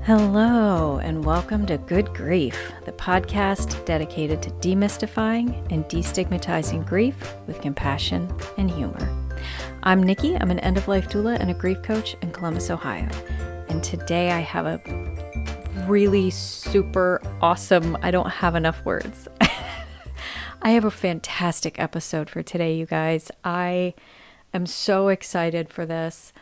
Hello, and welcome to Good Grief, the podcast dedicated to demystifying and destigmatizing grief with compassion and humor. I'm Nikki. I'm an end-of-life doula and a grief coach in Columbus, Ohio. And today I have a really super awesome, I don't have enough words. I have a fantastic episode for today, you guys. I am so excited for this.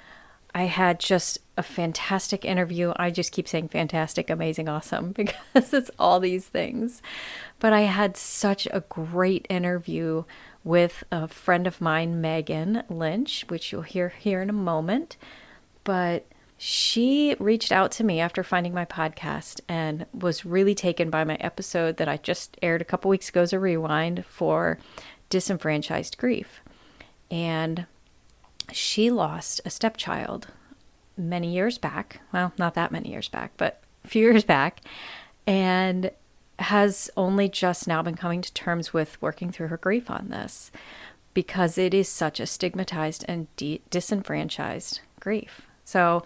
I had just a fantastic interview. I just keep saying fantastic, amazing, awesome because it's all these things. But I had such a great interview with a friend of mine, Megan Lynch, which you'll hear here in a moment. But she reached out to me after finding my podcast and was really taken by my episode that I just aired a couple weeks ago as a rewind for disenfranchised grief. And she lost a stepchild many years back. Well, not that many years back, but a few years back, and has only just now been coming to terms with working through her grief on this because it is such a stigmatized and disenfranchised grief. So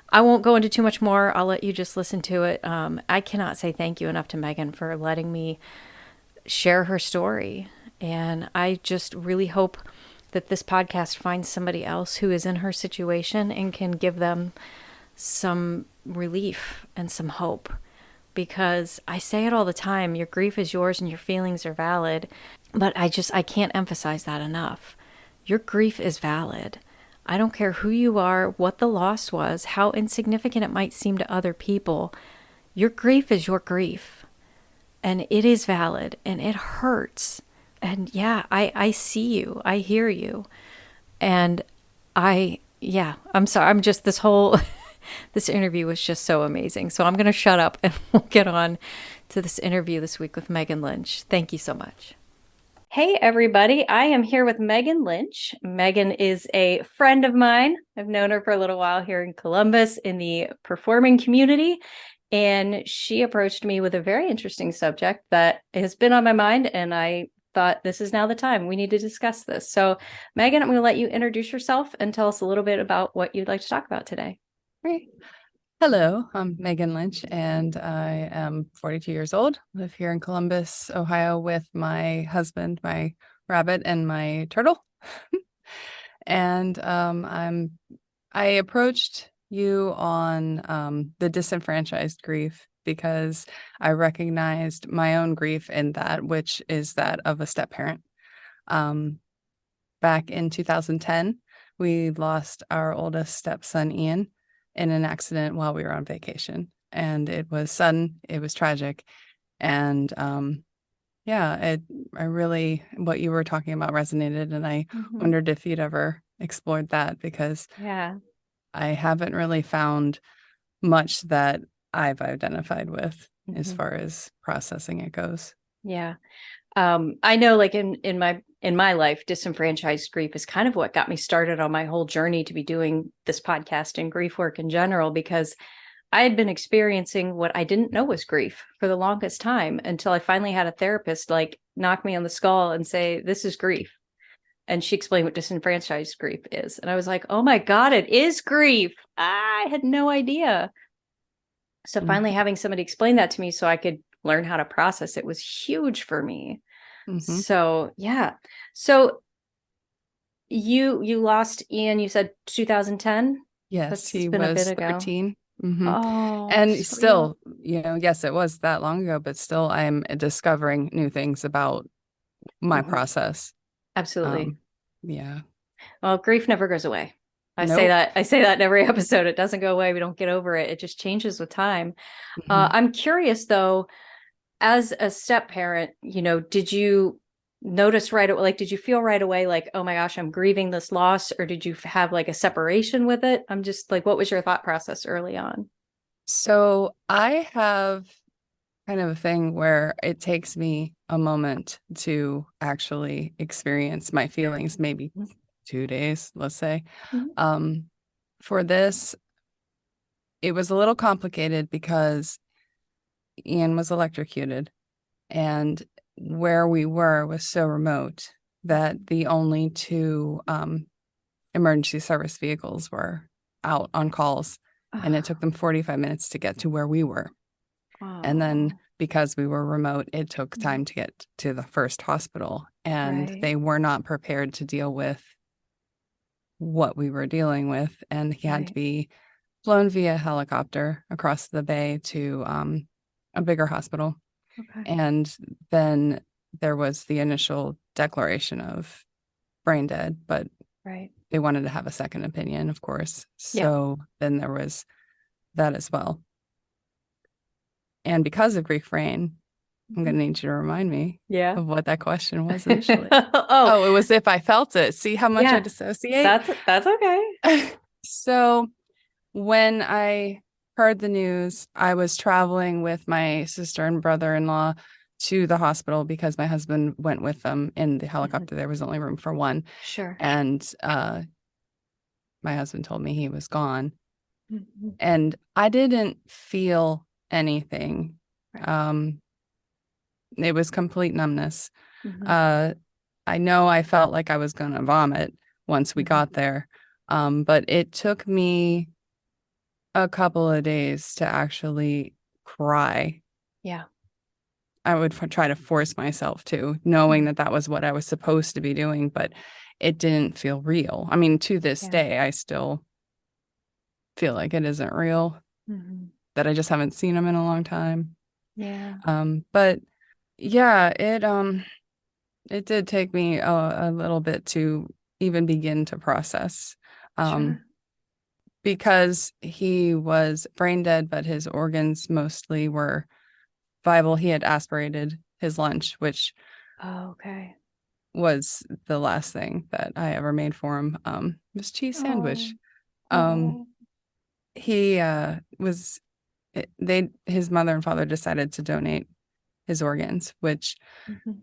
I won't go into too much more. I'll let you just listen to it. I cannot say thank you enough to Megan for letting me share her story. And I just really hope that this podcast finds somebody else who is in her situation and can give them some relief and some hope. Because I say it all the time, your grief is yours and your feelings are valid. But I can't emphasize that enough. Your grief is valid. I don't care who you are, what the loss was, how insignificant it might seem to other people. Your grief is your grief. And it is valid and it hurts. And yeah, I see you. I hear you. And I'm sorry. This interview was just so amazing. So I'm going to shut up and we'll get on to this interview this week with Megan Lynch. Thank you so much. Hey, everybody. I am here with Megan Lynch. Megan is a friend of mine. I've known her for a little while here in Columbus in the performing community. And she approached me with a very interesting subject that has been on my mind. And I thought this is now the time we need to discuss this. So Megan, I'm going to let you introduce yourself and tell us a little bit about what you'd like to talk about today. Great. Hello, I'm Megan Lynch and I am 42 years old. Live here in Columbus, Ohio with my husband, my rabbit, and my turtle. And I approached you on the disenfranchised grief because I recognized my own grief in that, which is that of a step parent. Back in 2010, we lost our oldest stepson, Ian, in an accident while we were on vacation. And it was sudden, it was tragic. And what you were talking about resonated. And I wondered if you'd ever explored that because I haven't really found much that I've identified with as far as processing it goes. Yeah. I know like in my life, disenfranchised grief is kind of what got me started on my whole journey to be doing this podcast and grief work in general, because I had been experiencing what I didn't know was grief for the longest time until I finally had a therapist like knock me on the skull and say, this is grief. And she explained what disenfranchised grief is. And I was like, oh my God, it is grief. I had no idea. So finally having somebody explain that to me so I could learn how to process it was huge for me. So, yeah. So you lost Ian, you said 2010? Yes, he was 13. Oh, and still, yes, it was that long ago, but still I'm discovering new things about my process. Absolutely. Yeah. Well, grief never goes away. I say that in every episode. It doesn't go away. We don't get over it. It just changes with time. I'm curious though, as a step parent, did you notice right away, like, did you feel right away, like, oh my gosh, I'm grieving this loss, or did you have like a separation with it? I'm just like, what was your thought process early on? So I have kind of a thing where it takes me a moment to actually experience my feelings, maybe 2 days, let's say. For this, it was a little complicated because Ian was electrocuted and where we were was so remote that the only two emergency service vehicles were out on calls and it took them 45 minutes to get to where we were. And then Oh, because we were remote, it took mhm. time to get to the first hospital, and Right. they were not prepared to deal with what we were dealing with. And he had to Right. be flown via helicopter across the bay to a bigger hospital. Okay. And then there was the initial declaration of brain dead, but Right. they wanted to have a second opinion, of course. Yeah. So then there was that as well. And because of grief brain, I'm going Mhm. to need you to remind me Yeah. of what that question was initially. Oh, Oh, it was if I felt it. See how much I yeah. dissociate? That's okay. So when I heard the news, I was traveling with my sister and brother-in-law to the hospital because my husband went with them in the Mhm. helicopter. There was only room for one. Sure. And my husband told me he was gone. Mhm. And I didn't feel anything. Right. Um, it was complete numbness. Mhm. Uh, I know I felt like I was going to vomit once we Mhm. got there. But it took me a couple of days to actually cry. Yeah. I would try to force myself to, knowing Mhm. that that was what I was supposed to be doing, but it didn't feel real. I mean, to this Yeah. day, I still feel like it isn't real, Mhm. that I just haven't seen him in a long time. Yeah. But yeah, it did take me a little bit to even begin to process. Um, Sure. because he was brain dead, but his organs mostly were viable. He had aspirated his lunch, which Oh, okay. was the last thing that I ever made for him. It was cheese Oh. sandwich. Um, Oh. he was his mother and father decided to donate his organs, which Mhm.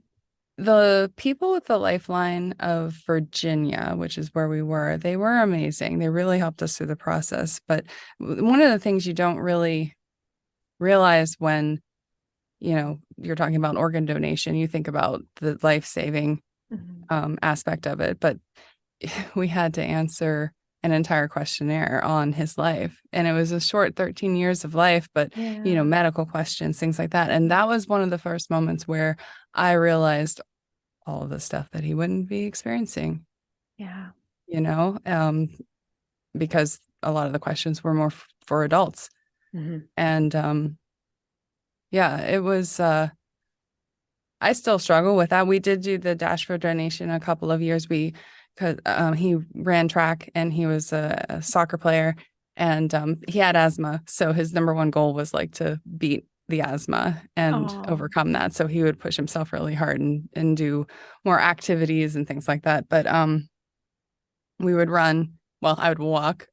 the people with the Lifeline of Virginia, which is where we were, they were amazing. They really helped us through the process. But one of the things you don't really realize when, you're talking about organ donation, you think about the life-saving Mhm. aspect of it. But we had to answer an entire questionnaire on his life. And it was a short 13 years of life, but, Yeah. medical questions, things like that. And that was one of the first moments where I realized all of the stuff that he wouldn't be experiencing, Yeah. you know, because a lot of the questions were more for adults. Mhm. And yeah, it was, I still struggle with that. We did do the Dash for Donation a couple of years. Because he ran track and he was a soccer player, and he had asthma. So his number one goal was like to beat the asthma and Oh. overcome that. So he would push himself really hard and do more activities and things like that. But we would run. Well, I would walk.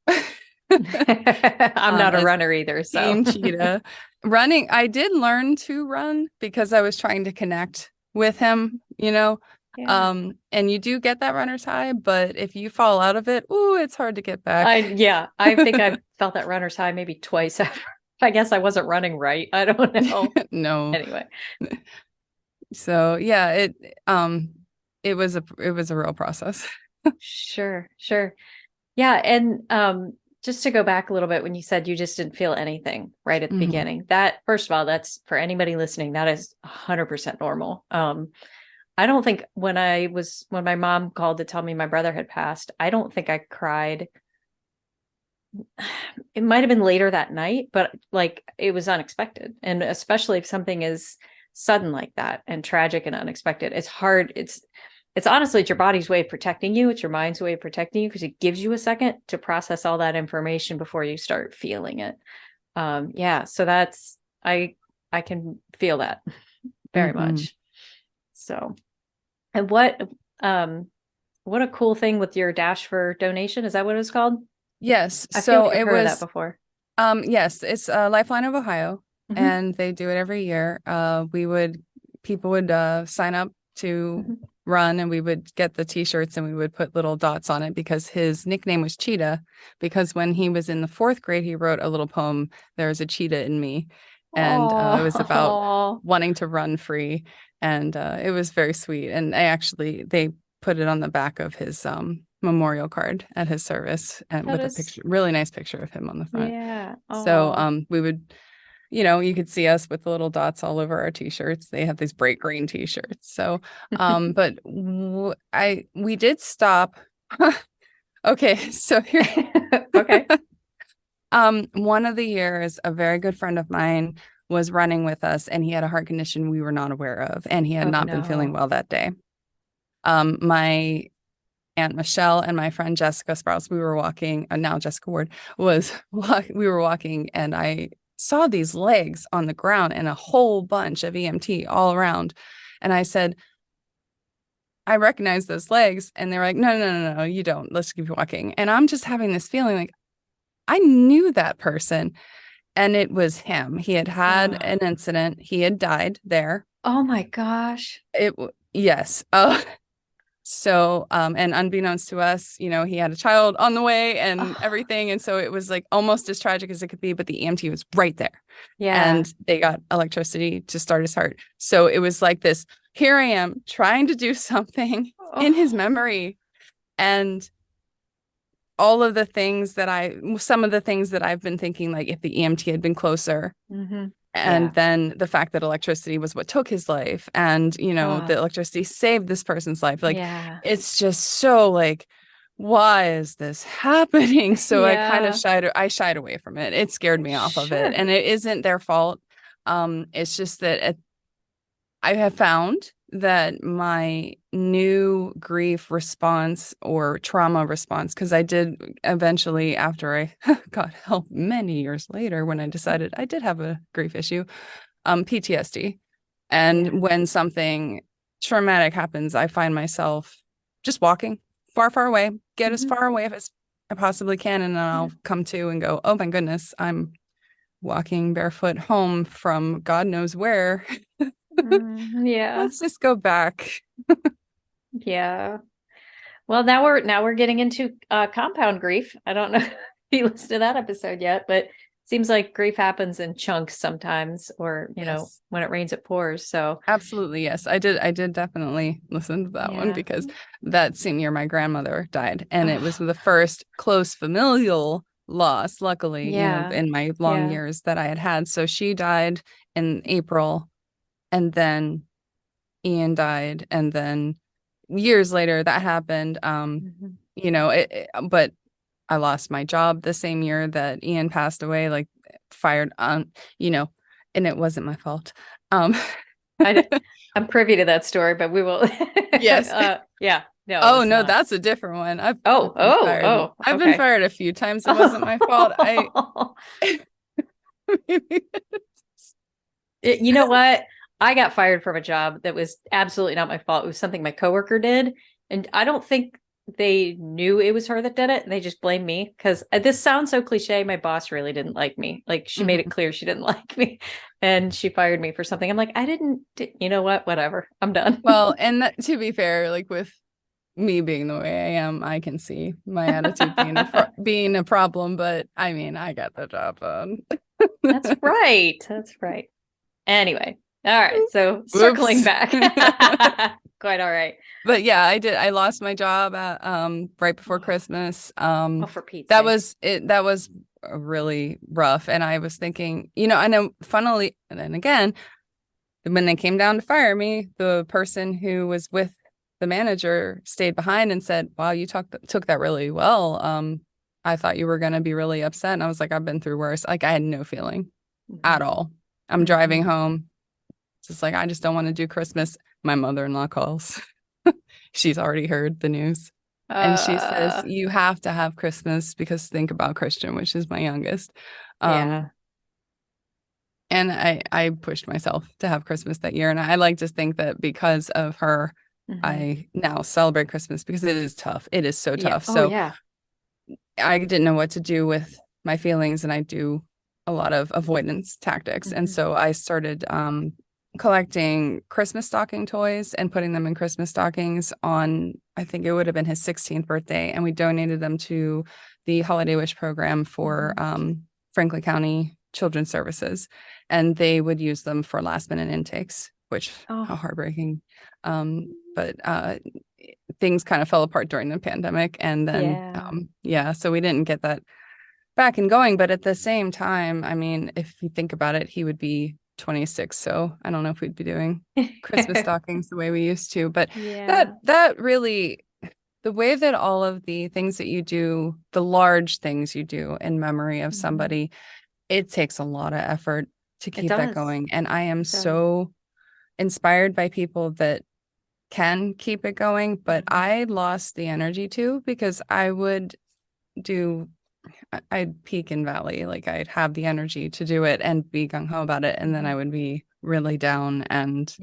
I'm not a As runner either, so Team Cheetah. Running, I did learn to run because I was trying to connect with him, yeah. And you do get that runner's high, but if you fall out of it, ooh, it's hard to get back. I think I've felt that runner's high maybe twice after. I guess I wasn't running right. I don't know. No. Anyway, So yeah, it was a real process. sure, sure. Yeah, and just to go back a little bit when you said you just didn't feel anything right at the Mhm. beginning. That first of all, that's for anybody listening, that is 100% normal. I don't think when my mom called to tell me my brother had passed, I don't think I cried. It might have been later that night, but like it was unexpected. And especially if something is sudden like that and tragic and unexpected, it's hard. It's honestly, it's your body's way of protecting you. It's your mind's way of protecting you because it gives you a second to process all that information before you start feeling it. Yeah. So I can feel that very Mhm. much. So, and um, what a cool thing with your Dash for Donation. Is that what it's called? Yes. I feel So like I've it heard of that was before. yes, it's Lifeline of Ohio, Hmm. and they do it every year. People would sign up to Hmm. run, and we would get the t-shirts and we would put little dots on it because his nickname was Cheetah, because when he was in the fourth grade, he wrote a little poem, There's a Cheetah in Me. And it was about Oh, wanting to run free. And it was very sweet. And they put it on the back of his memorial card at his service and That with a is, picture, really nice picture of him on the front. yeah. So Oh. we would, you could see us with the little dots all over our t-shirts. They have these bright green t-shirts. So but we did stop. Okay, so here Okay. one of the years a very good friend of mine was running with us, and he had a heart condition we were not aware of, and he had Oh not been feeling no. well that day. My Aunt Michelle and my friend Jessica Sprouse, we were walking, now Jessica Ward we were walking, and I saw these legs on the ground and a whole bunch of EMT all around. And I said, I recognize those legs. And they were like, no, you don't. Let's keep walking. And I'm just having this feeling like I knew that person, and it was him. He had had Oh, an incident. He had died there. oh my gosh. Yes. So, and unbeknownst to us, he had a child on the way and Oh, everything. And so it was like almost as tragic as it could be, but the EMT was right there, yeah. and they got electricity to start his heart. So it was like this, here I am trying to do something in his Oh. memory. And some of the things that I've been thinking, like if the EMT had been closer, Mm-hmm. and Yeah. then the fact that electricity was what took his life, and Oh, the electricity saved this person's life, like yeah. it's just so like, why is this happening? So Yeah. I shied away from it. It scared me off of it, Sure. and it isn't their fault. It's just that I have found that my new grief response or trauma response, because I did eventually, after I got help many years later, when I decided I did have a grief issue, PTSD. Yeah. And when something traumatic happens, I find myself just walking far, far away, get as Mm-hmm. far away as I possibly can. And then Yeah. I'll come to and go, oh my goodness, I'm walking barefoot home from God knows where. Yeah. Let's just go back. Yeah. Well, now we're getting into compound grief. I don't know if you listened to that episode yet, but it seems like grief happens in chunks sometimes, or Yes, when it rains, it pours. So absolutely. Yes, I did definitely listen to that one, yeah. because that same year my grandmother died, and it was Oh, the first close familial loss, luckily, yeah. in my long Yeah. years that I had had. So she died in April, and then Ian died, and then years later that happened. Mhm. But I lost my job the same year that Ian passed away, like fired on, and it wasn't my fault. Um, I I'm privy to that story, but we will. yes. Yeah. No, Oh it's no, not. that's a different one. I've Oh, been oh, fired. oh. I've been Okay. fired a few times. It wasn't my fault. I You know what? I got fired from a job that was absolutely not my fault. It was something my coworker did. And I don't think they knew it was her that did it. They just blamed me because this sounds so cliche. My boss really didn't like me. Like she made it Mhm. clear she didn't like me and she fired me for something. I'm like, I didn't, you know what? Whatever. I'm done. Well, and to be fair, like with me being the way I am, I can see my attitude being a problem. But I mean, I got the job done. That's right. That's right. Anyway. All right. So circling Whoops. back. Quite all right. But yeah, I did. I lost my job at right before Christmas. Oh, for Pete's That sake. was it. That was really rough. And I was thinking, I know, funnily, and then again, when they came down to fire me, the person who was with the manager stayed behind and said, "Wow, you took that really well. I thought you were going to be really upset." And I was like, "I've been through worse." Like I had no feeling Mhm. at all. I'm driving Mhm. home. Just like, I just don't want to do Christmas. My mother-in-law calls. She's already heard the news. And she says, Uh, you have to have Christmas because think about Christian, which is my youngest. yeah. Um, and I pushed myself to have Christmas that year. And I like to think that because of her, Mhm. I now celebrate Christmas, because it is tough. It is so Yeah. tough. Oh, So yeah. I didn't know what to do with my feelings, and I do a lot of avoidance tactics. And Mhm. so I started collecting Christmas stocking toys and putting them in Christmas stockings on, I think it would have been his 16th birthday. And we donated them to the Holiday Wish program for Mhm. Franklin County Children's Services. And they would use them for last minute intakes, which, how Oh, heartbreaking. But things kind of fell apart during the pandemic. And then, so we didn't get that back and going. But at the same time, I mean, if you think about it, he would be 26. So I don't know if we'd be doing Christmas stockings the way we used to. But that really, the way that all of the things that you do, the large things you do in memory of somebody, it takes a lot of effort to keep that going. And I am so inspired by people that can keep it going, but I lost the energy too, because I'd peak and valley. Like I'd have the energy to do it and be gung-ho about it. And then I would be really down. And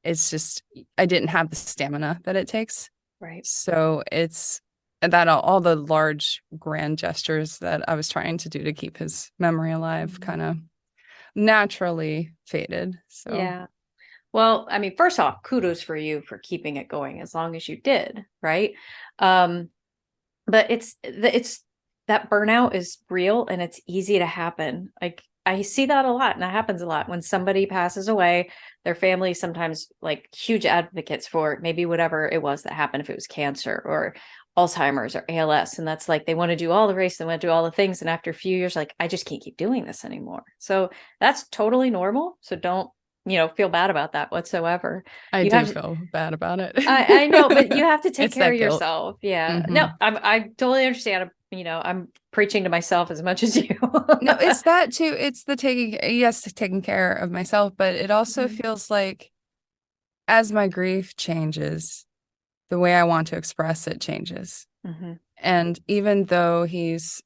it's just, I didn't have the stamina that it takes. Right. So it's that all the large grand gestures that I was trying to do to keep his memory alive kind of naturally faded. So yeah. Well, I mean, first off, kudos for you for keeping it going as long as you did, right? But it's that burnout is real and it's easy to happen. Like I see that a lot, and that happens a lot when somebody passes away. Their family sometimes like huge advocates for maybe whatever it was that happened, if it was cancer or Alzheimer's or ALS, and that's like they want to do all the race, they want to do all the things, and after a few years, like I just can't keep doing this anymore. So that's totally normal. So don't feel bad about that whatsoever. I do feel bad about it. I know, but you have to take care of yourself. Yeah. No, I totally understand. I'm preaching to myself as much as you. No, it's that too. It's the taking care of myself, but it also feels like as my grief changes, the way I want to express it changes. And even though he's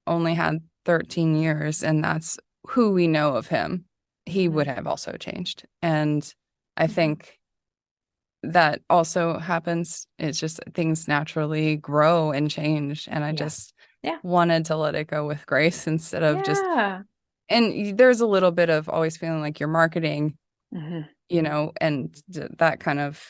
only had 13 years and that's who we know of him, he would have also changed. And I think that also happens. It's just things naturally grow and change. And I just wanted to let it go with grace instead of just, and there's a little bit of always feeling like you're marketing, and that kind of,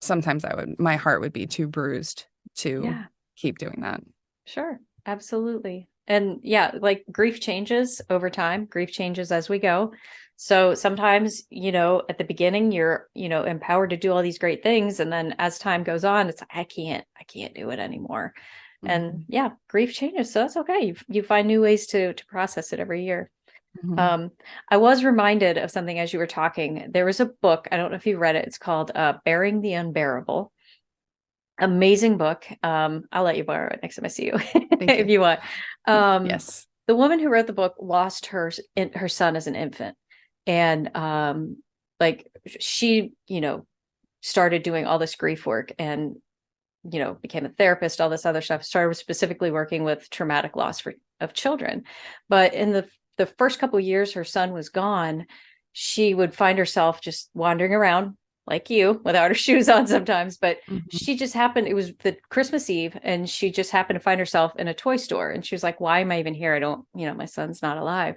sometimes my heart would be too bruised to keep doing that. Sure. Absolutely. And like grief changes over time. Grief changes as we go. So sometimes, at the beginning, you're, empowered to do all these great things. And then as time goes on, it's like, I can't do it anymore. And grief changes. So that's okay. You find new ways to process it every year. I was reminded of something as you were talking. There was a book, I don't know if you read it. It's called Bearing the Unbearable. Amazing book. I'll let you borrow it next time I see you if you want. Yes. The woman who wrote the book lost her son as an infant. And like she, started doing all this grief work and, became a therapist, all this other stuff, started specifically working with traumatic loss of children. But in the first couple of years her son was gone, she would find herself just wandering around like you without her shoes on sometimes. But she just happened, it was the Christmas Eve, and she just happened to find herself in a toy store. And she was like, why am I even here? I don't, my son's not alive.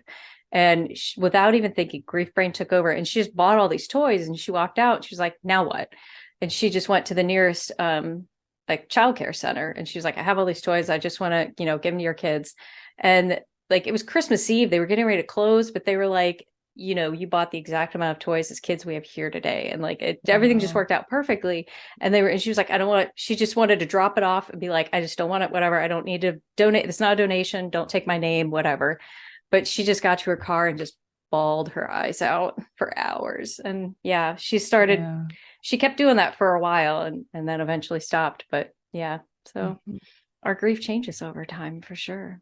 And without even thinking, grief brain took over, and she just bought all these toys, and she walked out. She was like, now what? And she just went to the nearest like childcare center, and she was like, I have all these toys, I just want to give them to your kids. And like it was Christmas Eve, they were getting ready to close, but they were like, you bought the exact amount of toys as kids we have here today. And like everything just worked out perfectly. And she was like, I don't want it. She just wanted to drop it off and be like, I just don't want it, whatever. I don't need to donate. It's not a donation. Don't take my name, whatever. But she just got to her car and just bawled her eyes out for hours. And she started, she kept doing that for a while and then eventually stopped. But so our grief changes over time for sure.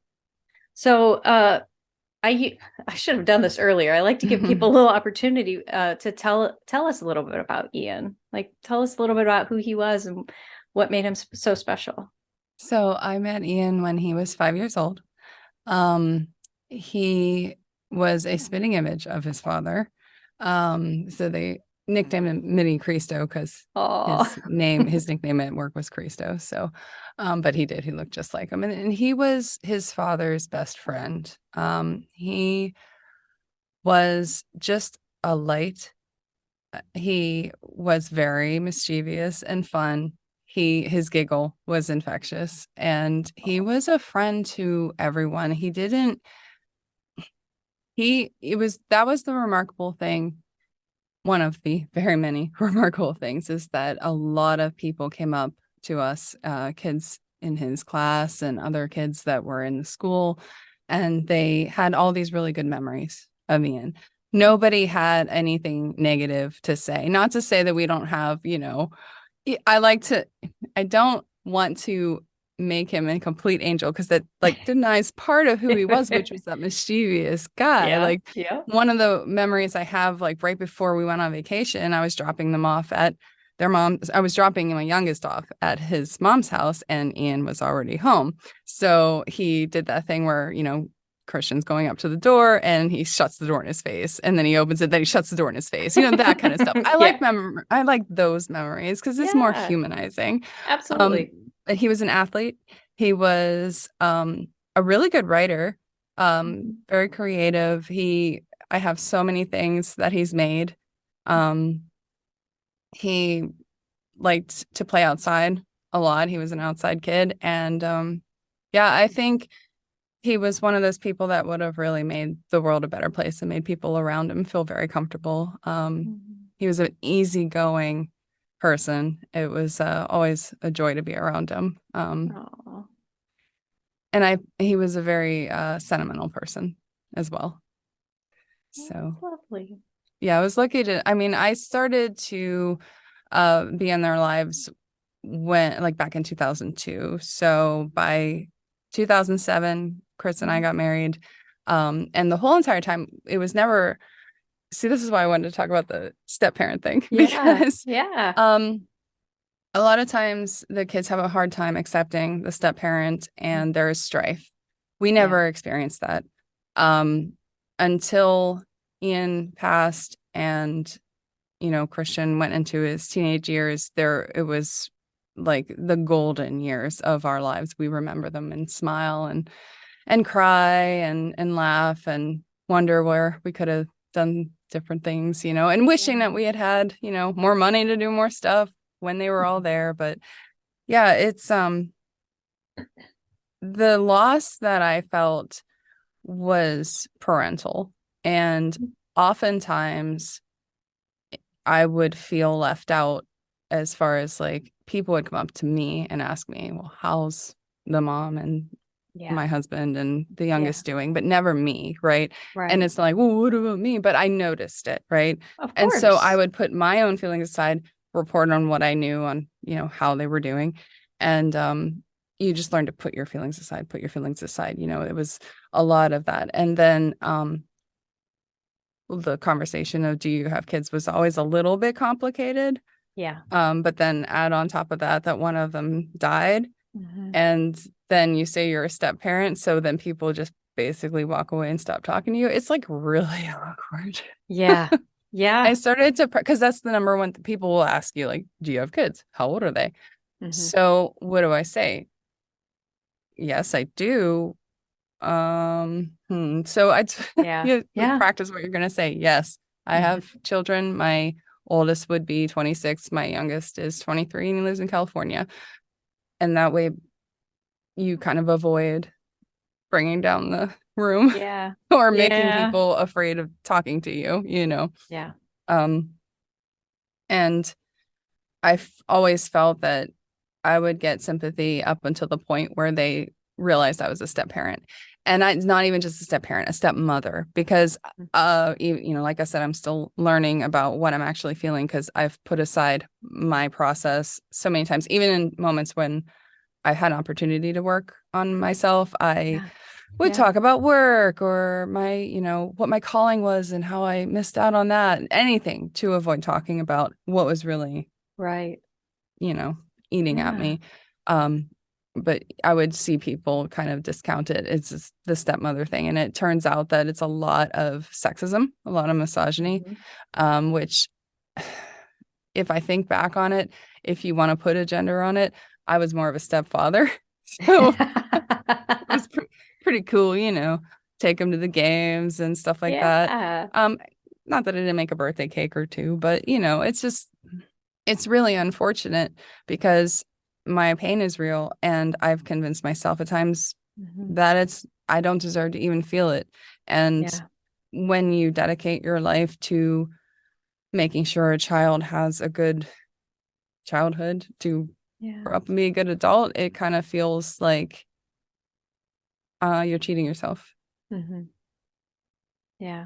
So, I should have done this earlier. I like to give people a little opportunity to tell us a little bit about Ian. Like, tell us a little bit about who he was and what made him so special. So I met Ian when he was 5 years old. He was a spitting image of his father. So they nicknamed him Mini Cristo because his nickname at work was Cristo. So, but he looked just like him. And he was his father's best friend. He was just a light. He was very mischievous and fun. His giggle was infectious, and he was a friend to everyone. That was the remarkable thing one of the very many remarkable things is that a lot of people came up to us, kids in his class and other kids that were in the school, and they had all these really good memories of Ian. Nobody had anything negative to say. Not to say that we don't have, I don't want to make him a complete angel, because that like denies part of who he was, which was that mischievous guy. Yeah. Like Yeah. one of the memories I have, like right before we went on vacation, I was dropping them off at their mom. I was dropping my youngest off at his mom's house, and Ian was already home. So he did that thing where, Christian's going up to the door and he shuts the door in his face, and then he opens it, then he shuts the door in his face, that kind of stuff. Yeah. I like those memories because it's more humanizing. Absolutely. He was an athlete. He was a really good writer, very creative. I have so many things that he's made. He liked to play outside a lot. He was an outside kid. And I think he was one of those people that would have really made the world a better place and made people around him feel very comfortable. He was an easygoing person. It was always a joy to be around him. And he was a very sentimental person as well. So that's lovely. Yeah, I was lucky I started to be in their lives back in 2002. So by 2007, Chris and I got married. And the whole entire time, it was never, see, this is why I wanted to talk about the step parent thing. Because a lot of times the kids have a hard time accepting the step parent, and there is strife. We never experienced that until Ian passed and, Christian went into his teenage years. It was like the golden years of our lives. We remember them and smile and cry and laugh and wonder where we could have done different things, and wishing that we had, more money to do more stuff when they were all there. But yeah, it's the loss that I felt was parental, and oftentimes I would feel left out, as far as like people would come up to me and ask me, well, how's the mom and my husband and the youngest doing, but never me, right? And it's like, well, what about me? But I noticed it, right? Of course. And so I would put my own feelings aside, report on what I knew on, how they were doing. And you just learn to put your feelings aside. It was a lot of that. And then the conversation of, do you have kids, was always a little bit complicated. But then add on top of that one of them died. And then you say you're a step parent, so then people just basically walk away and stop talking to you. It's like really awkward. I started to, because that's the number one people will ask you, like, do you have kids? How old are they? So what do I say? Yes, I do. So you practice what you're gonna say. Yes, I have children. My oldest would be 26. My youngest is 23, and he lives in California. And that way you kind of avoid bringing down the room or making people afraid of talking to you, and I've always felt that I would get sympathy up until the point where they realized I was a step parent. And it's not even just a step parent, a stepmother, because, like I said, I'm still learning about what I'm actually feeling, because I've put aside my process so many times, even in moments when I had an opportunity to work on myself. I would talk about work or my, what my calling was and how I missed out on that, anything to avoid talking about what was really eating at me. But I would see people kind of discount it. It's just the stepmother thing. And it turns out that it's a lot of sexism, a lot of misogyny, which, if I think back on it, if you want to put a gender on it, I was more of a stepfather. So it was pretty cool, take them to the games and stuff like that. Not that I didn't make a birthday cake or two, but, it's really unfortunate, because my pain is real, and I've convinced myself at times that I don't deserve to even feel it. And when you dedicate your life to making sure a child has a good childhood to grow up and be a good adult, it kind of feels like you're cheating yourself. Mm-hmm. Yeah.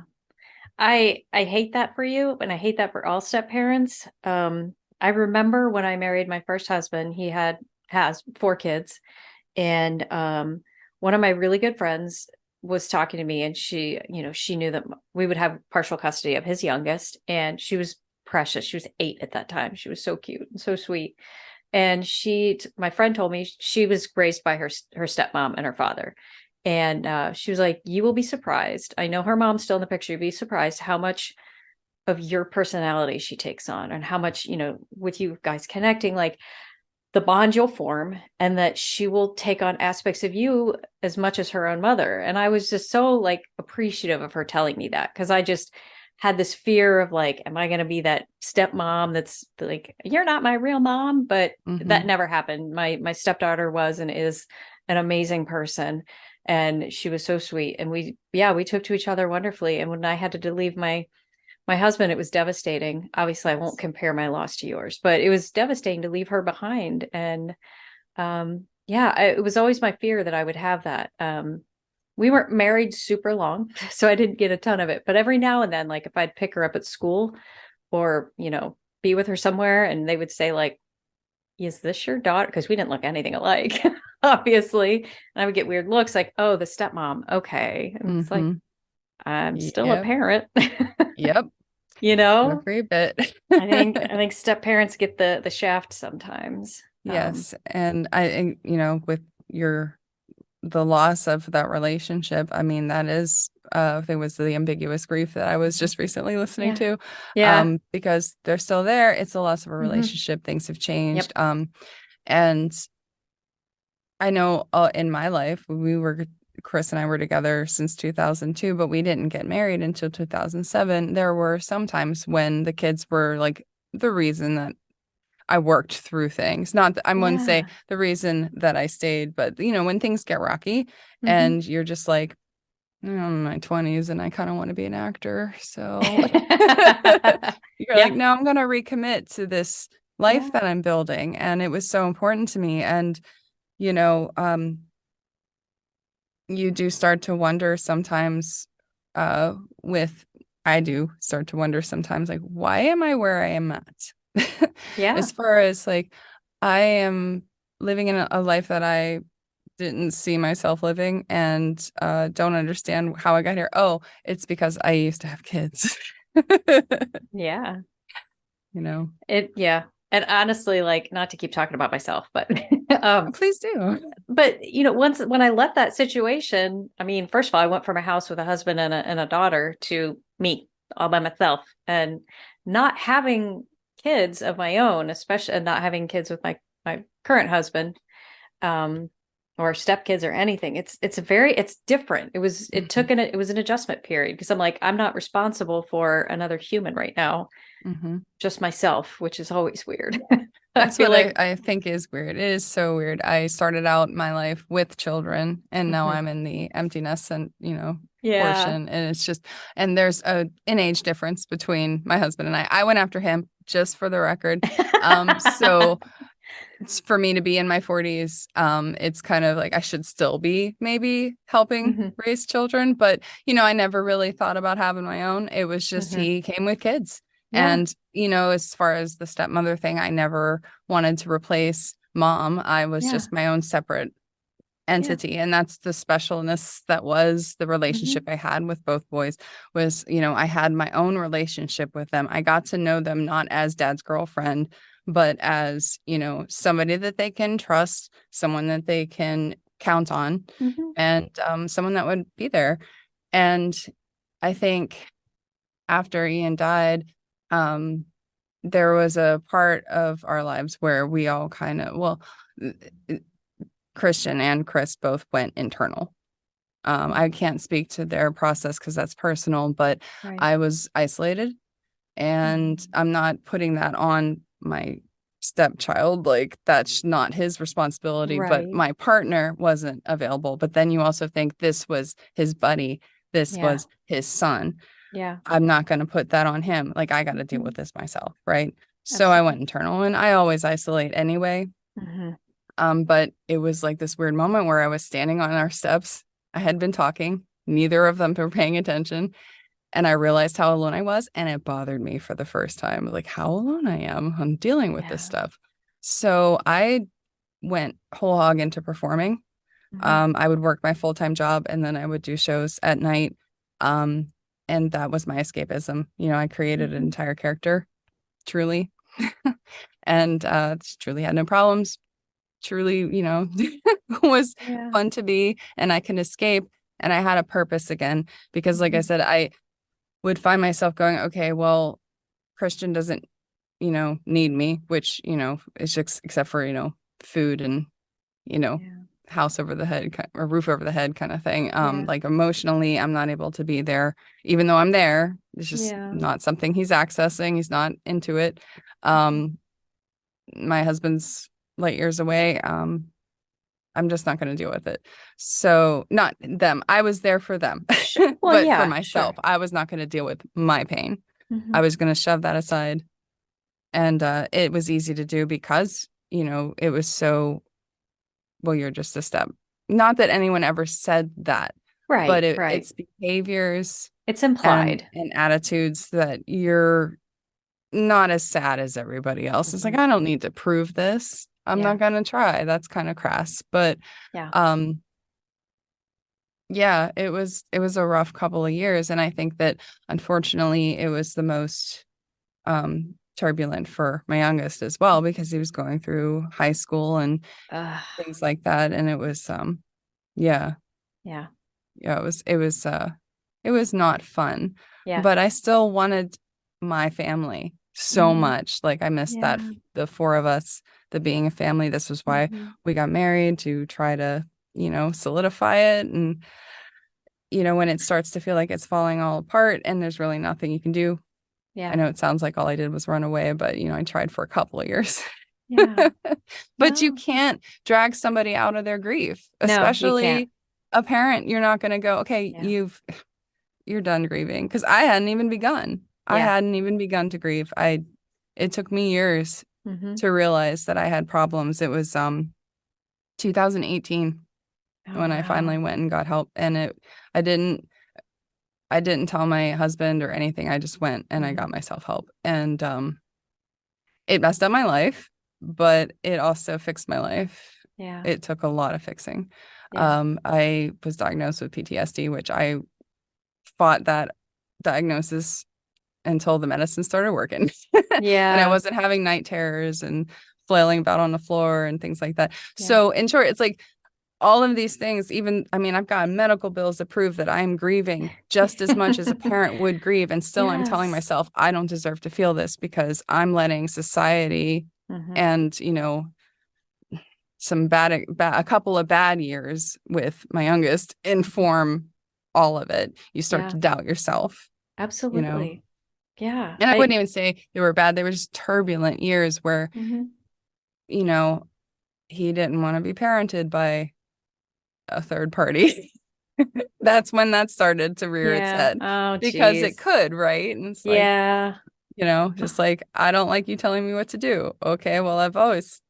I hate that for you, and I hate that for all step parents. I remember when I married my first husband, he has 4 kids, and one of my really good friends was talking to me, and she knew that we would have partial custody of his youngest, and she was precious. She was 8 at that time. She was so cute and so sweet. And my friend told me she was raised by her stepmom and her father. And she was like, you will be surprised. I know her mom's still in the picture. You'll be surprised how much of your personality she takes on, and how much, with you guys connecting, like the bond you'll form, and that she will take on aspects of you as much as her own mother. And I was just so like appreciative of her telling me that, because I just had this fear of like, am I going to be that stepmom that's like, you're not my real mom? But that never happened. My stepdaughter was and is an amazing person, and she was so sweet, and we took to each other wonderfully. And when I had to leave my husband, it was devastating. Obviously, I won't compare my loss to yours, but it was devastating to leave her behind. And it was always my fear that I would have that. We weren't married super long, so I didn't get a ton of it. But every now and then, like if I'd pick her up at school or, be with her somewhere, and they would say like, is this your daughter? Because we didn't look anything alike, obviously. And I would get weird looks like, oh, the stepmom. Okay. And it's like, I'm still a parent. Yep. Every bit. I think step parents get the shaft sometimes. Yes. And I, with the loss of that relationship, I mean, that is, I think was the ambiguous grief that I was just recently listening to. Yeah. Because they're still there. It's a loss of a relationship. Things have changed. Yep. And I know in my life, Chris and I were together since 2002, but we didn't get married until 2007. There were some times when the kids were like the reason that I worked through things. Not that I wouldn't say the reason that I stayed, but when things get rocky and you're just like, I'm in my 20s and I kind of want to be an actor. So you're like, no, I'm going to recommit to this life that I'm building. And it was so important to me. And, you do start to wonder sometimes I do start to wonder sometimes, like, why am I where I am at? As far as like, I am living in a life that I didn't see myself living, and don't understand how I got here. Oh, it's because I used to have kids. Yeah. Yeah. And honestly, like, not to keep talking about myself, but please do. But when I left that situation, I mean, first of all, I went from a house with a husband and a daughter to me all by myself, and not having kids of my own, especially, and not having kids with my current husband, or stepkids or anything. It's different. It was an adjustment period, because I'm like, I'm not responsible for another human right now. Just myself, which is always weird. That's what I think is weird. It is so weird. I started out my life with children, and now I'm in the emptiness and, portion. And it's just, and there's an age difference between my husband and I. I went after him, just for the record. So it's for me to be in my 40s. It's kind of like I should still be maybe helping raise children. But, I never really thought about having my own. It was just he came with kids. And, as far as the stepmother thing, I never wanted to replace mom. I was just my own separate entity. And that's the specialness that was the relationship I had with both boys was, I had my own relationship with them. I got to know them not as dad's girlfriend, but as, somebody that they can trust, someone that they can count on, and someone that would be there. And I think after Ian died, there was a part of our lives where we all kind of, Christian and Chris both went internal. I can't speak to their process because that's personal, but I was isolated, and I'm not putting that on my stepchild. Like, that's not his responsibility, but my partner wasn't available. But then you also think this was his buddy. This was his son. Yeah. I'm not going to put that on him. Like, I got to deal with this myself. Right. So I went Absolutely. internal, and I always isolate anyway. Mm-hmm. But it was like this weird moment where I was standing on our steps. I had been talking. Neither of them were paying attention. And I realized how alone I was. And it bothered me for the first time, like how alone I am. I'm dealing with this Yeah. stuff. So I went whole hog into performing. Mm-hmm. I would work my full-time job, and then I would do shows at night. Um, and that was my escapism. I created an Mm-hmm. entire character, truly. And truly had no problems. Truly, was Yeah. fun to be, and I can escape. And I had a purpose again, because like I Mm-hmm. said, I would find myself going, okay, well, Christian doesn't, need me, which, is just except for, food and, you know, Yeah. house over the head or roof over the head kind of thing. Yeah. Like emotionally, I'm not able to be there, even though I'm there. It's just Yeah. not something he's accessing. He's not into it. Um, my husband's light years away. I'm just not going to deal with it. So, not them. I was there for them, Well, but for yeah, sure. myself, I was not going to deal with my pain. Mm-hmm. I was going to shove that aside. And it was easy to do because, it was so, well, you're just a step. Not that anyone ever said that, but Right, right. it's behaviors It's and implied. attitudes that you're not as sad as everybody else. It's like, Mm-hmm. I don't need to prove this. I'm Yeah. not going to try. That's kind of crass. But Yeah. um yeah, it was a rough couple of years, and I think that unfortunately it was the most turbulent for my youngest as well, because he was going through high school and Uh, things like that, and it was yeah, yeah. yeah, it was not fun, Yeah. but I still wanted my family so Mm-hmm. much. Like, I missed that, Yeah. the four of us, the being a family. This was why Mm-hmm. we got married, to try to, solidify it. And when it starts to feel like it's falling all apart and there's really nothing you can do. I Yeah. know it sounds like all I did was run away, but I tried for a couple of years. Yeah. But you No. can't drag somebody out of their grief, No, you can't. especially a parent. You're not going to go, okay, Yeah. you're done grieving, because I hadn't even begun. I Yeah. hadn't even begun to grieve. It took me years Mm-hmm. to realize that I had problems. It was 2018 Oh, when I finally wow. went and got help, and I didn't I didn't tell my husband or anything. I just went and I Mm-hmm. got myself help. And it messed up my life, but it also fixed my life. Yeah. It took a lot of fixing. Yeah. I was diagnosed with PTSD, which I fought that diagnosis until the medicine started working. And I Yeah. wasn't having night terrors and flailing about on the floor and things like that. Yeah. So in short, it's like all of these things, even, I mean, I've got medical bills to prove that I'm grieving just as much as a parent would grieve. And still I'm telling Yes. myself, I don't deserve to feel this, because I'm letting society Mm-hmm. and, a couple of bad years with my youngest Mm-hmm. inform all of it. You start Yeah. to doubt yourself, you know. Absolutely. Yeah. And I wouldn't even say they were bad. They were just turbulent years where, Mm-hmm. you know, he didn't want to be parented by a third party. That's when that started to rear its Yeah. head, Oh, because it geez. could, right? And it's like, Yeah. just like, I don't like you telling me what to do. Okay, well, I've always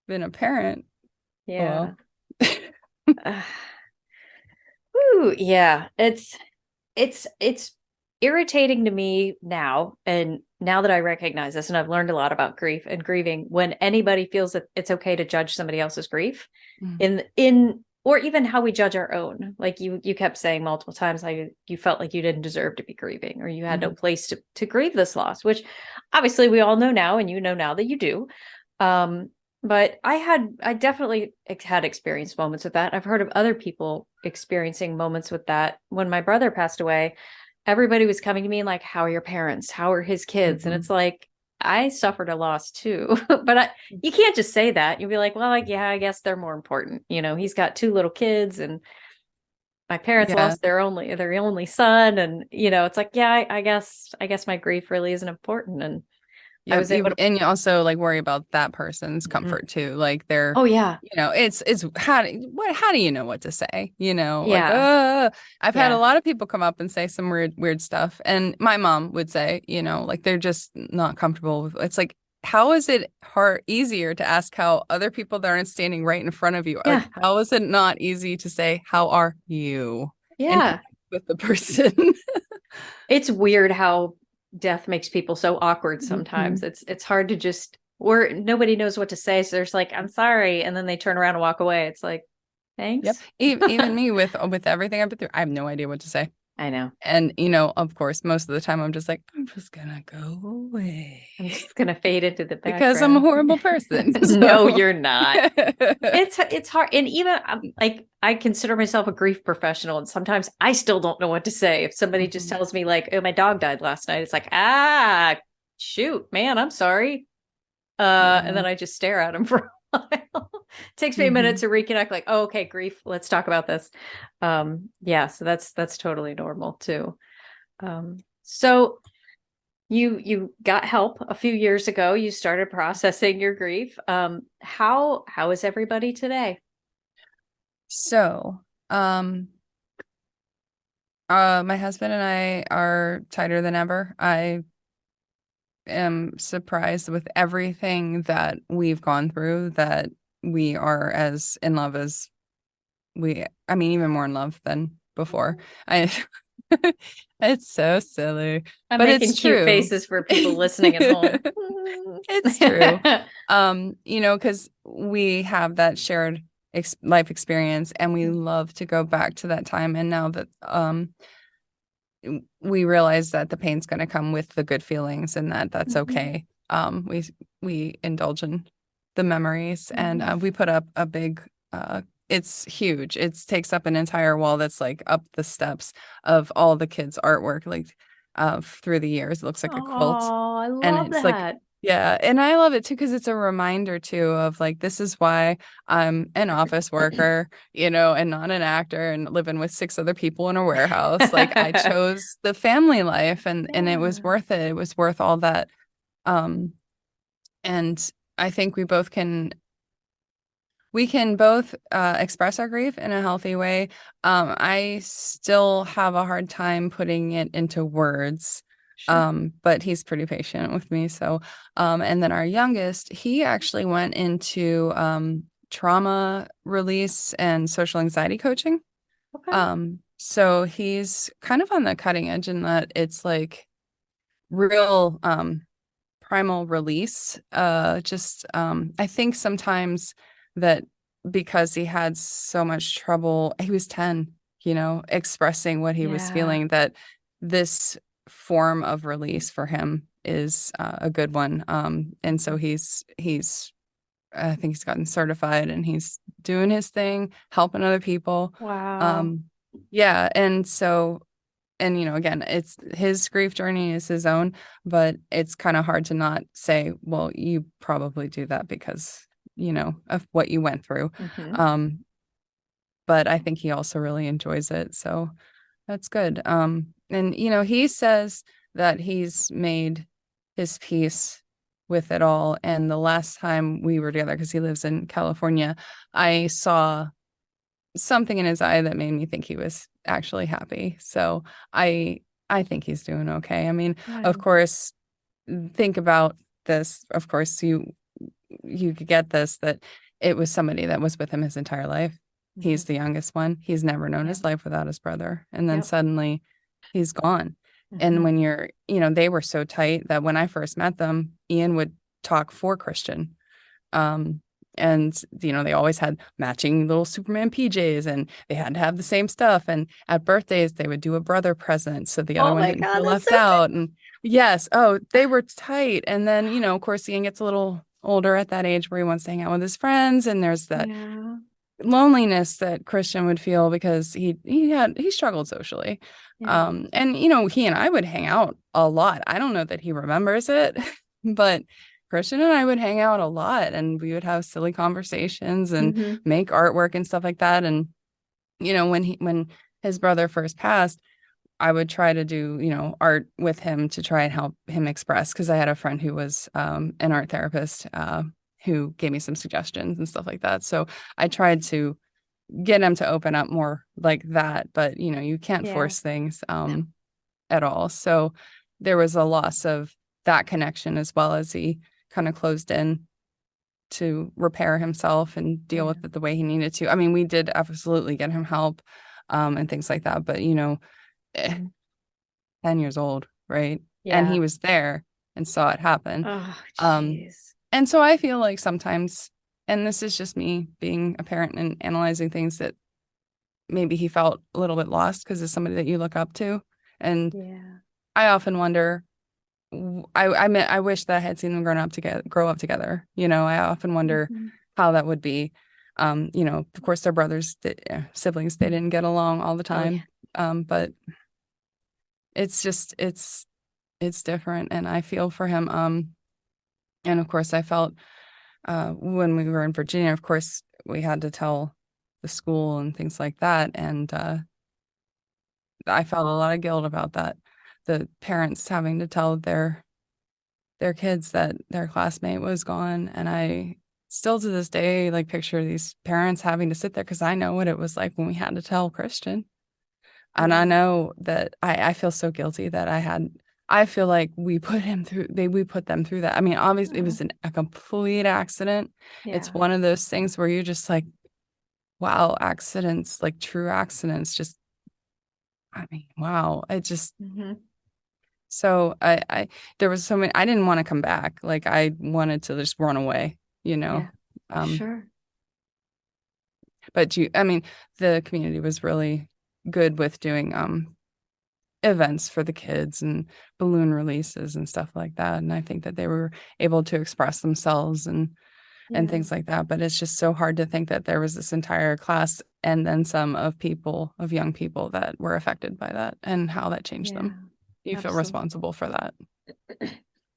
been a parent. Yeah. Well, Uh, Ooh, yeah. It's irritating to me now, and now that I recognize this, and I've learned a lot about grief and grieving, when anybody feels that it's okay to judge somebody else's grief mm, in or even how we judge our own. Like you kept saying multiple times how you felt like you didn't deserve to be grieving, or you had no mhm. place to grieve this loss, which obviously we all know now, and you know now that you do. Um, but I definitely had experienced moments with that. I've heard of other people experiencing moments with that. When my brother passed away, everybody was coming to me like, how are your parents? How are his kids? And it's Mhm. like, I suffered a loss too. But you can't just say that. You'll be like, well, like, yeah, I guess they're more important. He's got two little kids, and my parents Yeah, lost their only son. And, it's like, yeah, I guess my grief really isn't important. And I was able to. And you also like worry about that person's Mhm. comfort too. Like they're, Oh yeah. it's how do you know what to say? Like, Yeah. I've had a Yeah. lot of people come up and say some weird stuff. And my mom would say, like they're just not comfortable with, it's like, how is it easier to ask how other people that aren't standing right in front of you, like, Yeah. how is it not easy to say, how are you? And Yeah. connect with the person. It's weird how death makes people so awkward sometimes. Mhm. It's hard to just where nobody knows what to say. So there's like, I'm sorry. And then they turn around and walk away. It's like, Yep. thanks. Even me with everything I've been through, I have no idea what to say. I know. And, of course, most of the time I'm just like, I'm just gonna go away I'm just gonna fade into the because I'm a background. horrible person. No, So you're not. It's hard. And even like I consider myself a grief professional, and sometimes I still don't know what to say. If somebody just Mhm. tells me like, oh, my dog died last night, it's like, shoot, man, I'm sorry. And Yeah. then I just stare at him for a while. It takes me a minute Mhm. to reconnect, like, oh, okay, grief, let's talk about this. Yeah, so that's totally normal too. So you got help a few years ago. You started processing your grief. How is everybody today? So, my husband and I are tighter than ever. I am surprised with everything that we've gone through that we are as in love as I mean, even more in love than before. I It's so silly, I'm but making it's cute true. faces for people listening at home. It's true. Because we have that shared life experience and we love to go back to that time. And now that we realize that the pain's going to come with the good feelings and that's Mhm, okay. We indulge in the memories and mhm. we put up a big it's huge. It takes up an entire wall that's like up the steps of all the kids' artwork, like through the years. It looks like a quilt. Oh, I And love it's like, that. yeah, and I love it too because it's a reminder too of like this is why I'm an office worker, and not an actor and living with six other people in a warehouse. Like I chose the family life and it was Yeah. worth it. It was worth all that. Um, and I think we can both express our grief in a healthy way. I still have a hard time putting it into words, Sure. but he's pretty patient with me. So, and then our youngest, he actually went into trauma release and social anxiety coaching. Okay. So he's kind of on the cutting edge in that it's like real primal release. Just I think sometimes that because he had so much trouble, he was 10, expressing what he was Yeah. feeling, that this form of release for him is a good one. And so Mhm. he's I think he's gotten certified and he's doing his thing, helping other people. Wow. Um, yeah, and so and again, it's his grief journey is his own, but it's kind of hard to not say, well, you probably do that because of what you went through. Hmm. um but I think he also really enjoys it, so that's good. And he says that he's made his peace with it all, and the last time we were together, because he lives in California, I saw something in his eye that made me think he was actually happy. So I I think he's doing okay. I mean, of Good. course, think about this. Of course, you could get this that it was somebody that was with him his entire life. He's Hmm. the youngest one. He's never known Yep. his life without his brother. And then Yep. suddenly he's gone. And Hmm. when they were so tight that when I first met them, Ian would talk for Christian. um, and they always had matching little Superman PJs and they had to have the same stuff. And at birthdays, they would do a brother present so the other Oh one my didn't God, feel that's so left out. And yes, oh, they were tight. And then, of course, Ian gets a little older at that age where he wants to hang out with his friends. And there's cute. that Yeah. loneliness that Christian would feel because he struggled socially. Yeah. And he and I would hang out a lot. I don't know that he remembers it, but Christian and I would hang out a lot and we would have silly conversations and Hmm. make artwork and stuff like that. And when his brother first passed, I would try to do, art with him to try and help him express, because I had a friend who was an art therapist who gave me some suggestions and stuff like that. So I tried to get him to open up more like that, but you can't Yeah. force things No. at all. So there was a loss of that connection, as well as he kind of closed in to repair himself and deal Yeah. with it the way he needed to. I mean, we did absolutely get him help and things like that, but eh, 10 years old, right? And he Yeah. was there and saw it happen. Oh, Um, jeez. and so I feel like sometimes, and this is just me being a parent and analyzing things, that maybe he felt a little bit lost because it's somebody that you look up to. And Yeah. I often wonder, I wish that I had seen them grow up together. I often wonder Mhm. how that would be. Of course, they're brothers, siblings. They didn't get along all the Oh, yeah. time. But it's just, it's different, and I feel for him. And of course, I felt when we were in Virginia, of course, we had to tell the school and things like that, and I felt a lot of guilt about that. The parents having to tell their kids that their classmate was gone, and I still to this day like picture these parents having to sit there, because I know what it was like when we had to tell Christian. And I Yeah. know that I feel so guilty that I feel like we put them through that. I mean, obviously it Oh, was a complete accident. It's yeah. one of those things where you're just like, wow, accidents, like true accidents, just, I mean, wow. It just, Hmm. so there was so many, I didn't want to come back. Like I wanted to just run away, you know? Yeah. Um, Sure. but I mean, the community was really good with doing, events for the kids and balloon releases and stuff like that. And I think that they were able to express themselves and Yeah. things like that. But it's just so hard to think that there was this entire class and then some of young people that were affected by that and how that changed Yeah. them. You feel Absolutely. responsible for that.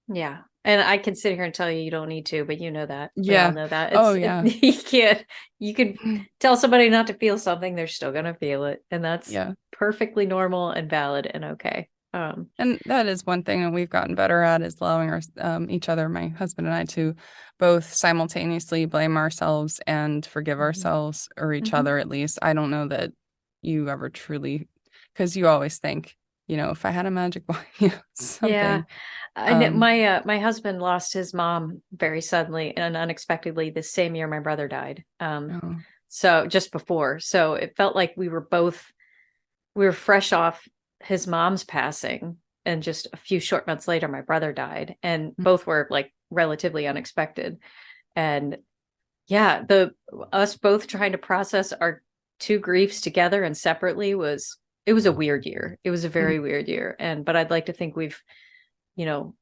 Yeah. And I can sit here and tell you you don't need to, but you know that. We all Yeah. know that. Oh, yeah. You can't, you could tell somebody not to feel something, they're still gonna feel it. And that's Yeah. perfectly normal and valid and okay. And that is one thing that we've gotten better at, is allowing each other, my husband and I, to both simultaneously blame ourselves and forgive Mhm. ourselves, or each Mhm. other at least. I don't know that you ever truly, because you always think, if I had a magic wand, Yeah. something. I know Um, my husband lost his mom very suddenly and unexpectedly the same year my brother died. oh, So just before. So it felt like we were fresh off his mom's passing, and just a few short months later my brother died, and mm, both were like relatively unexpected. And yeah, the us both trying to process our two griefs together and separately was it was a weird year. It was a mm, very weird year. But I'd like to think we've, you know,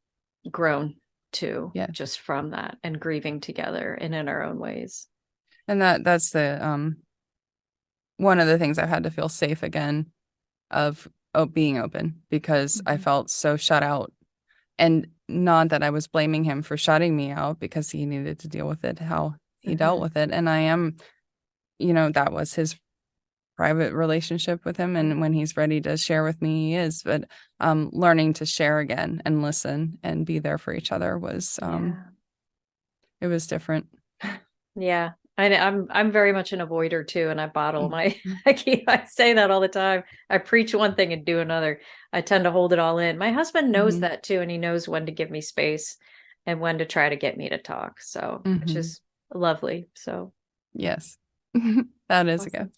grown too yeah. just from that and grieving together and in our own ways. And that's the one of the things I've had to feel safe again of being open, because I Mhm. felt so shut out. And not that I was blaming him for shutting me out, because he needed to deal with it how he dealt Mhm. with it. And that was his private relationship with him. Yeah. And when he's ready to share with me, he is. But learning to share again and listen and be there for each other Yeah. it was different. Yeah. I'm very much an avoider too, and I bottle Mm, my I say that all the time. I preach one thing and do another. I tend to hold it all in. My husband knows mm-hmm. that too, and he knows when to give me space and when to try to get me to talk. So, which Mm-hmm. is lovely. So Yes. That is a awesome. gift.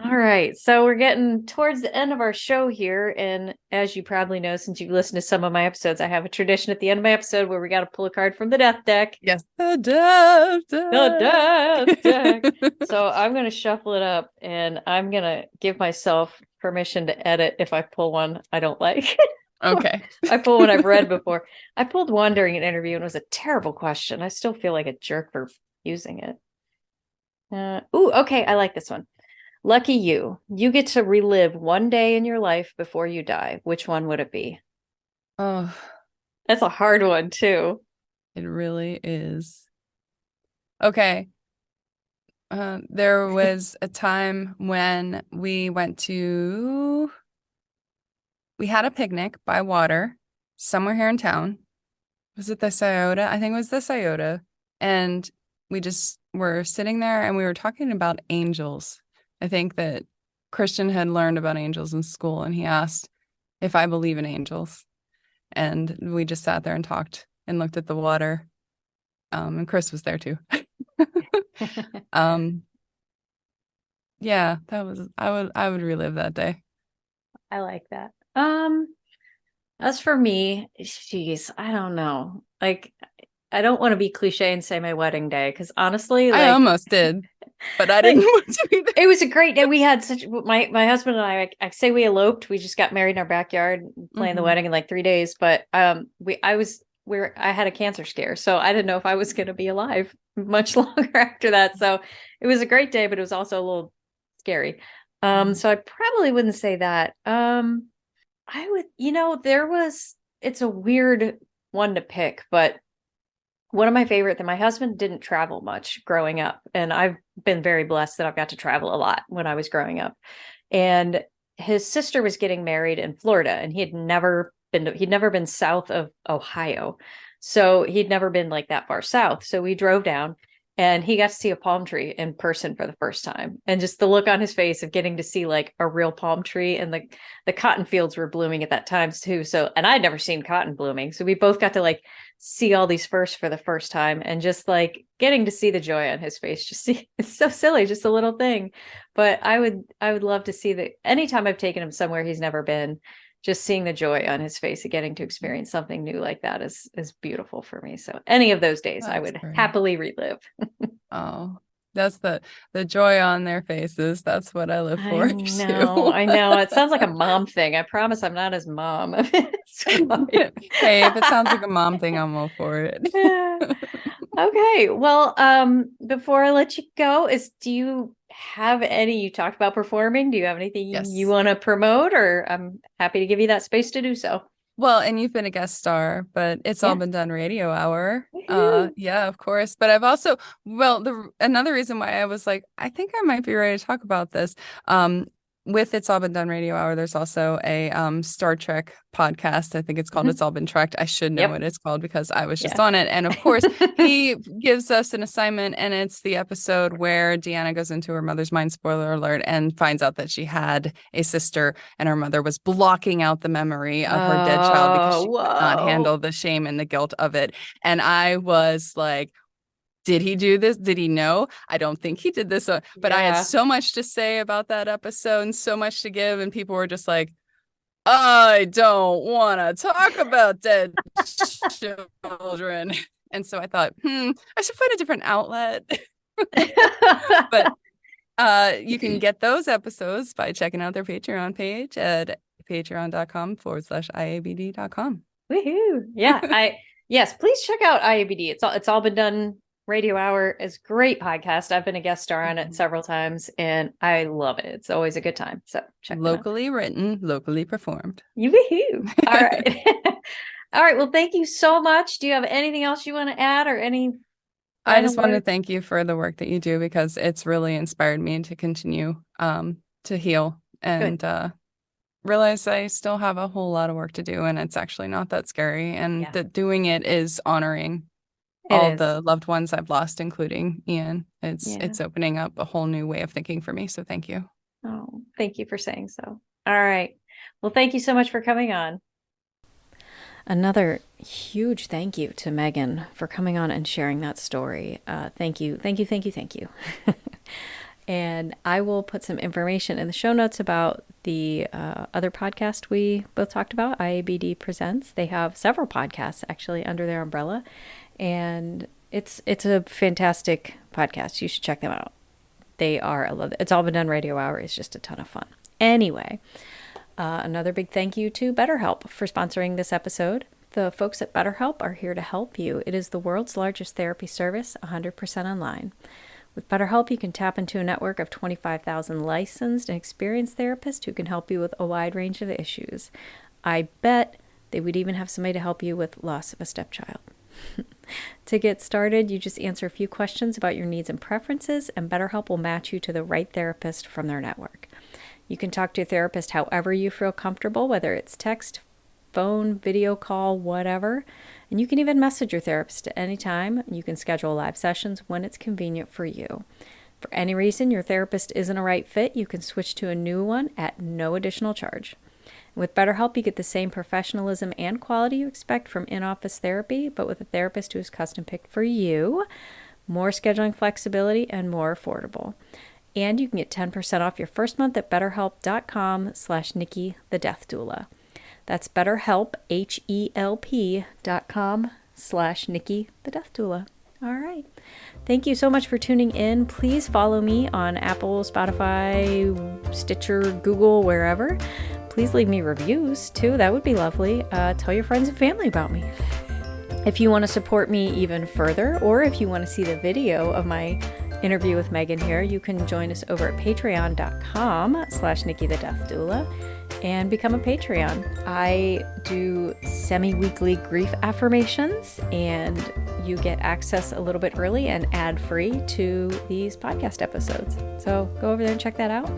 All right. So we're getting towards the end of our show here. And as you probably know, since you've listened to some of my episodes, I have a tradition at the end of my episode where we got to pull a card from the death deck. Yes. The death The death deck. deck. So I'm going to shuffle it up and I'm going to give myself permission to edit if I pull one I don't like. Or Okay. I pull one I've read before. I pulled one during an interview and it was a terrible question. I still feel like a jerk for using it. Okay. I like this one. Lucky you. You get to relive one day in your life before you die. Which one would it be? Oh, That's a hard one, too. it really is. Okay. There was a time when we went to we had a picnic by water somewhere here in town. Was it the Scioto? I think it was the Scioto. And we just were sitting there and we were talking about angels. I think that Christian had learned about angels in school and he asked if I believe in angels. And we just sat there and talked and looked at the water. And Chris was there too. um, yeah, I would relive that day. I like that. As for me, geez, I don't know. Like, I don't want to be cliche and say my wedding day because honestly, I like, almost did, but I like, didn't want to either. it was a great day. We had such my husband and I say we eloped. We just got married in our backyard, planned the wedding in like 3 days. But I had a cancer scare, so I didn't know if I was going to be alive much longer after that. So it was a great day, but it was also a little scary. So I probably wouldn't say that. I would, it's a weird one to pick, but one of my favorite that my husband didn't travel much growing up. And I've been very blessed that I've got to travel a lot when I was growing up. And his sister was getting married in Florida and he'd never been south of Ohio. So he'd never been like that far south. So we drove down and he got to see a palm tree in person for the first time. And just the look on his face of getting to see like a real palm tree, and the cotton fields were blooming at that time too. So, and I'd never seen cotton blooming. So we both got to like see all these firsts for the first time, and just like getting to see the joy on his face. Just see, it's so silly, just a little thing. But I would love to see that anytime I've taken him somewhere he's never been, just seeing the joy on his face of getting to experience something new like that is beautiful for me. So any of those days I would happily relive. Oh, that's the joy on their faces. That's what I live for. I know. It sounds like a mom thing. I promise I'm not his mom. Hey, if it sounds like a mom thing, I'm all for it. Yeah. Okay. Well, before I let you go, do you have you talked about performing? Do you have anything you want to promote, or I'm happy to give you that space to do so? Well, and you've been a guest star, but It's All Been Done Radio Hour. Yeah, of course. But I've also, another reason why I was like, I think I might be ready to talk about this. With It's All Been Done Radio Hour, there's also a Star Trek podcast. I think it's called It's All Been Trekked. I should know what it's called because I was just on it. And of course, he gives us an assignment, and it's the episode where Deanna goes into her mother's mind, spoiler alert, and finds out that she had a sister and her mother was blocking out the memory of her dead child because she could not handle the shame and the guilt of it. And I was like, did he do this? Did he know? I don't think he did this. But I had so much to say about that episode and so much to give. And people were just like, I don't want to talk about dead children. And so I thought, I should find a different outlet. But you can get those episodes by checking out their Patreon page at patreon.com/iabd.com. Woohoo. Yeah. Yes, please check out IABD. It's all been done. Radio Hour is a great podcast. I've been a guest star on it several times and I love it. It's always a good time. So check it out. Locally written, locally performed. Woohoo. All right. All right. Well, thank you so much. Do you have anything else you want to add, or any? I just want to thank you for the work that you do, because it's really inspired me to continue to heal and realize I still have a whole lot of work to do, and it's actually not that scary, and that doing it is honoring all the loved ones I've lost, including Ian. It's opening up a whole new way of thinking for me. So thank you. Oh, thank you for saying so. All right. Well, thank you so much for coming on. Another huge thank you to Megan for coming on and sharing that story. Thank you. Thank you. Thank you. Thank you. And I will put some information in the show notes about the other podcast we both talked about, IABD Presents. They have several podcasts actually under their umbrella. And it's a fantastic podcast. You should check them out. They are, I love it. It's All Been Done Radio Hour is just a ton of fun. Anyway, another big thank you to BetterHelp for sponsoring this episode. The folks at BetterHelp are here to help you. It is the world's largest therapy service, 100% online. With BetterHelp, you can tap into a network of 25,000 licensed and experienced therapists who can help you with a wide range of issues. I bet they would even have somebody to help you with loss of a stepchild. To get started, you just answer a few questions about your needs and preferences, and BetterHelp will match you to the right therapist from their network. You can talk to a therapist however you feel comfortable, whether it's text, phone, video call, whatever. And you can even message your therapist at any time. You can schedule live sessions when it's convenient for you. For any reason your therapist isn't a right fit, you can switch to a new one at no additional charge. With BetterHelp, you get the same professionalism and quality you expect from in-office therapy, but with a therapist who is custom picked for you, more scheduling flexibility, and more affordable. And you can get 10% off your first month at betterhelp.com/Nikki the Death Doula. That's BetterHelp, HELP.com/Nikki the Death Doula. All right. Thank you so much for tuning in. Please follow me on Apple, Spotify, Stitcher, Google, wherever. Please leave me reviews too. That would be lovely. Tell your friends and family about me. If you want to support me even further, or if you want to see the video of my interview with Megan here, you can join us over at patreon.com/Nikki the Death Doula and become a Patreon. I do semi-weekly grief affirmations, and you get access a little bit early and ad-free to these podcast episodes. So go over there and check that out.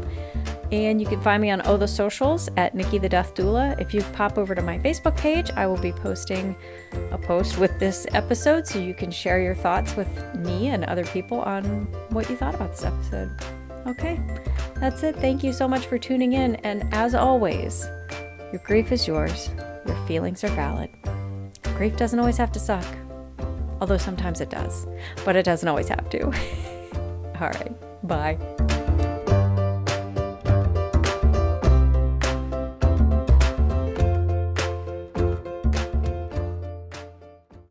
And you can find me on the socials at Nikki the Death Doula. If you pop over to my Facebook page, I will be posting a post with this episode so you can share your thoughts with me and other people on what you thought about this episode. Okay, that's it. Thank you so much for tuning in. And as always, your grief is yours. Your feelings are valid. Grief doesn't always have to suck. Although sometimes it does. But it doesn't always have to. All right, bye.